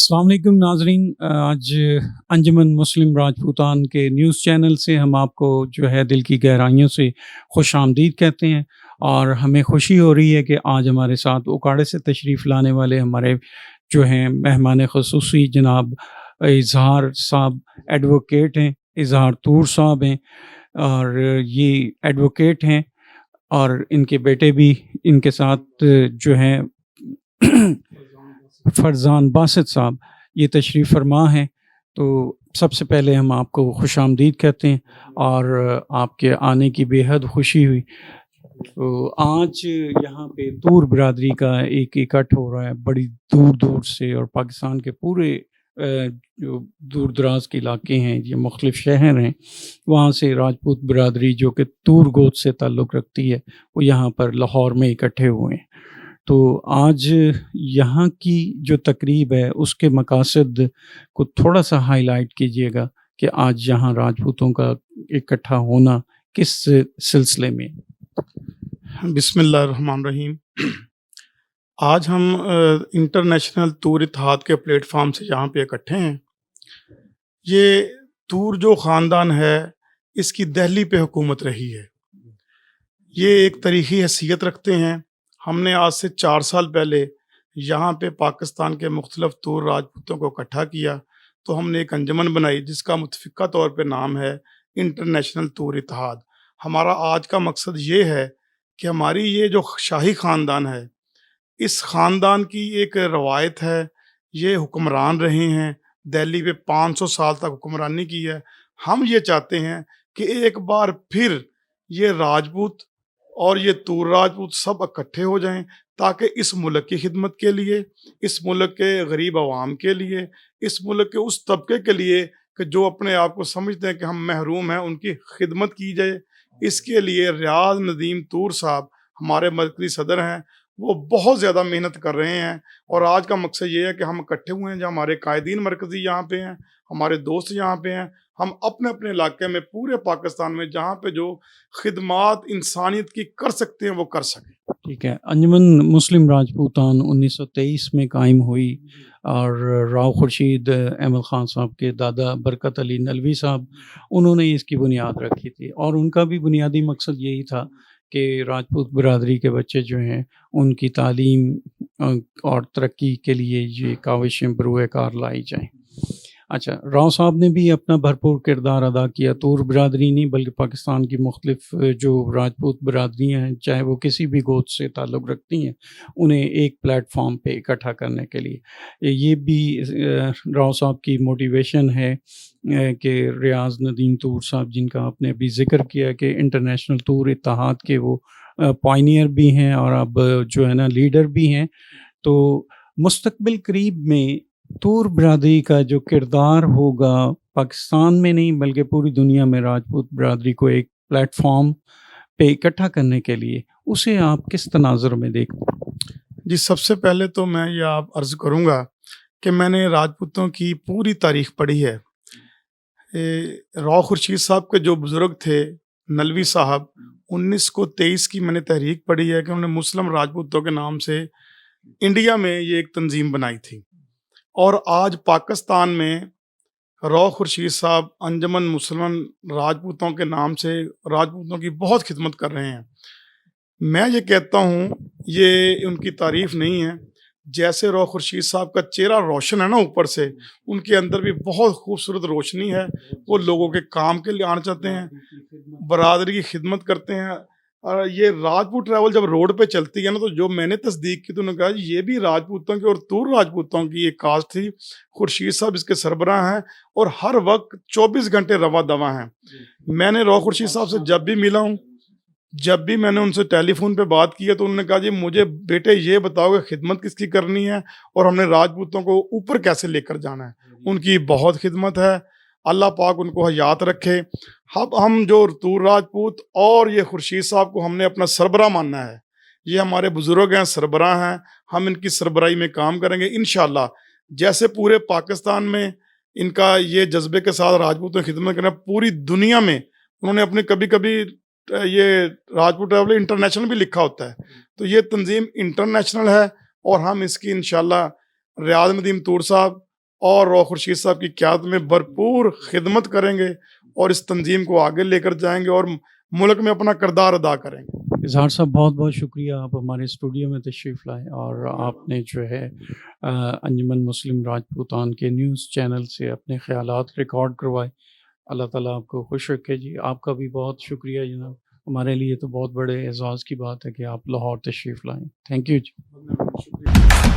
अस्सलाम वालेकुम नाजरीन। आज अंजुमन मुस्लिम राजपूतान के न्यूज़ चैनल से हम आपको जो है दिल की गहराइयों से खुश आमदीद कहते हैं और हमें खुशी हो रही है कि आज हमारे साथ उकाड़े से तशरीफ़ लाने वाले हमारे जो हैं मेहमान ख़ुसूसी जनाब इजहार साहब एडवोकेट हैं। इजहार तूर साहब हैं और ये एडवोकेट हैं और इनके बेटे भी इनके साथ जो हैं फरजान बासित साहब ये तशरीफ़ फरमा हैं। तो सबसे पहले हम आपको खुश आमदीद कहते हैं और आपके आने की बेहद खुशी हुई। तो आज यहाँ पे तूर बरादरी का एक इकट्ठ हो रहा है बड़ी दूर दूर से, और पाकिस्तान के पूरे जो दूर दराज के इलाके हैं, ये मुख्तलिफ शहर हैं, वहाँ से राजपूत बरादरी जो कि तूर गोद से ताल्लुक़ रखती है वो यहाँ पर लाहौर में इकट्ठे हुए हैं। तो आज यहाँ की जो तकरीब है उसके मकासद को थोड़ा सा हाईलाइट कीजिएगा कि आज यहाँ राजपूतों का इकट्ठा होना किस सिलसिले में। बिस्मिल्लाहिर्रहमानिर्रहीम। आज हम इंटरनेशनल तूर इत्तेहाद के प्लेटफॉर्म से यहाँ पे इकट्ठे हैं। ये तूर जो ख़ानदान है इसकी दिल्ली पे हुकूमत रही है। ये एक तारीख़ी हैसियत रखते हैं। हमने आज से 4 साल पहले यहाँ पे पाकिस्तान के मुख्तलिफ तूर राजपूतों को इकट्ठा किया, तो हमने एक अंजुमन बनाई जिसका मुतफ़िक़ा तौर पे नाम है इंटरनेशनल तूर इत्तेहाद। हमारा आज का मकसद ये है कि हमारी ये जो शाही ख़ानदान है, इस ख़ानदान की एक रवायत है, ये हुक्मरान रहे हैं, दिल्ली पे 500 साल तक हुक्मरानी की है। हम ये चाहते हैं कि एक बार फिर ये राजपूत और ये तूर राजपूत सब इकट्ठे हो जाएं ताकि इस मुल्क की खिदमत के लिए, इस मुल्क के गरीब आवाम के लिए, इस मुल्क के उस तबके के लिए कि जो अपने आप को समझते हैं कि हम महरूम हैं, उनकी खिदमत की जाए। इसके लिए रियाज नदीम तूर साहब हमारे मरकज़ी सदर हैं, वो बहुत ज़्यादा मेहनत कर रहे हैं और आज का मकसद ये है कि हम इकट्ठे हुए हैं। जो हमारे कायदीन मरकज़ी यहाँ पे हैं, हमारे दोस्त यहाँ पे हैं, हम अपने अपने इलाके में पूरे पाकिस्तान में जहाँ पे जो खिदमात इंसानियत की कर सकते हैं वो कर सकें। ठीक है। अंजुमन मुस्लिम राजपूतान 1923 में कायम हुई और राव खुर्शीद अहमद ख़ान साहब के दादा बरकत अली नलवी साहब उन्होंने इसकी बुनियाद रखी थी और उनका भी बुनियादी मकसद यही था कि राजपूत बरादरी के बच्चे जो हैं उनकी तालीम और तरक्की के लिए ये काविशें बरूए कार लाई जाएँ। अच्छा, राव साहब ने भी अपना भरपूर किरदार अदा किया। तूर बरादरी नहीं बल्कि पाकिस्तान की मुख्तलिफ जो राजपूत बरादरियाँ हैं, चाहे वो किसी भी गोद से ताल्लुक़ रखती हैं, उन्हें एक प्लेटफॉर्म पे इकट्ठा करने के लिए ये भी राव साहब की मोटिवेशन है कि रियाज नदीम तूर साहब जिनका आपने अभी ज़िक्र किया कि इंटरनेशनल तूर इत्तेहाद के वो पायनियर भी हैं और अब जो है ना लीडर भी हैं। तो मुस्तक़बिल करीब में तूर बरादरी का जो किरदार होगा पाकिस्तान में नहीं बल्कि पूरी दुनिया में राजपूत बरादरी को एक प्लेटफॉर्म पे इकट्ठा करने के लिए, उसे आप किस तनाज़ुर में देखते हैं? जी, सबसे पहले तो मैं ये आप अर्ज़ करूँगा कि मैंने राजपूतों की पूरी तारीख़ पढ़ी है। राव खुर्शीद साहब के जो बुज़ुर्ग थे नलवी साहब, 1923 की मैंने तहरीक पढ़ी है कि उन्होंने मुस्लिम राजपूतों के नाम से इंडिया में ये एक तंजीम बनाई थी और आज पाकिस्तान में राव खुर्शीद साहब अंजुमन मुसलमान राजपूतों के नाम से राजपूतों की बहुत खिदमत कर रहे हैं। मैं ये कहता हूँ ये उनकी तारीफ़ नहीं है। जैसे राव खुर्शीद साहब का चेहरा रोशन है ना ऊपर से, उनके अंदर भी बहुत खूबसूरत रोशनी है। वो लोगों के काम के लिए आना चाहते हैं, बरादरी की खिदमत करते हैं। और ये राजपूत ट्रैवल जब रोड पे चलती है ना, तो जो मैंने तस्दीक की तो उन्होंने कहा ये भी राजपूतों की और तूर राजपूतों की एक कास्ट थी। खुर्शीद साहब इसके सरबराह हैं और हर वक्त 24 घंटे रवा दवा हैं। मैंने राव खुर्शीद साहब से जब भी मिला हूँ, जब भी मैंने उनसे टेलीफोन पे बात की है, तो उन्होंने कहा जी मुझे बेटे ये बताओ कि खिदमत किसकी करनी है और हमने राजपूतों को ऊपर कैसे लेकर जाना है। उनकी बहुत खिदमत है, अल्लाह पाक उनको हयात रखे। अब हम जो तूर राजपूत और ये खुर्शीद साहब को हमने अपना सरबराह मानना है। ये हमारे बुजुर्ग हैं, सरबराह हैं, हम इनकी सरबराही में काम करेंगे इंशाअल्लाह। जैसे पूरे पाकिस्तान में इनका ये जज्बे के साथ राजपूतों की खिदमत करना, पूरी दुनिया में उन्होंने अपने कभी कभी ये राजपूत ट्रैवल इंटरनेशनल भी लिखा होता है। तो ये तंजीम इंटरनेशनल है और हम इसकी इंशाअल्लाह रियाज नदीम तूर साहब اور راؤ خورشید صاحب کی قیادت میں بھرپور خدمت کریں گے اور اس تنظیم کو آگے لے کر جائیں گے اور ملک میں اپنا کردار ادا کریں گے۔ اظہار صاحب بہت بہت شکریہ، آپ ہمارے اسٹوڈیو میں تشریف لائے اور آپ نے جو ہے انجمن مسلم راجپوتان کے نیوز چینل سے اپنے خیالات ریکارڈ کروائے۔ اللہ تعالیٰ آپ کو خوش رکھے جی۔ آپ کا بھی بہت شکریہ جناب، ہمارے لیے تو بہت بڑے اعزاز کی بات ہے کہ آپ لاہور تشریف لائیں۔ تھینک یو جی۔ شکریہ۔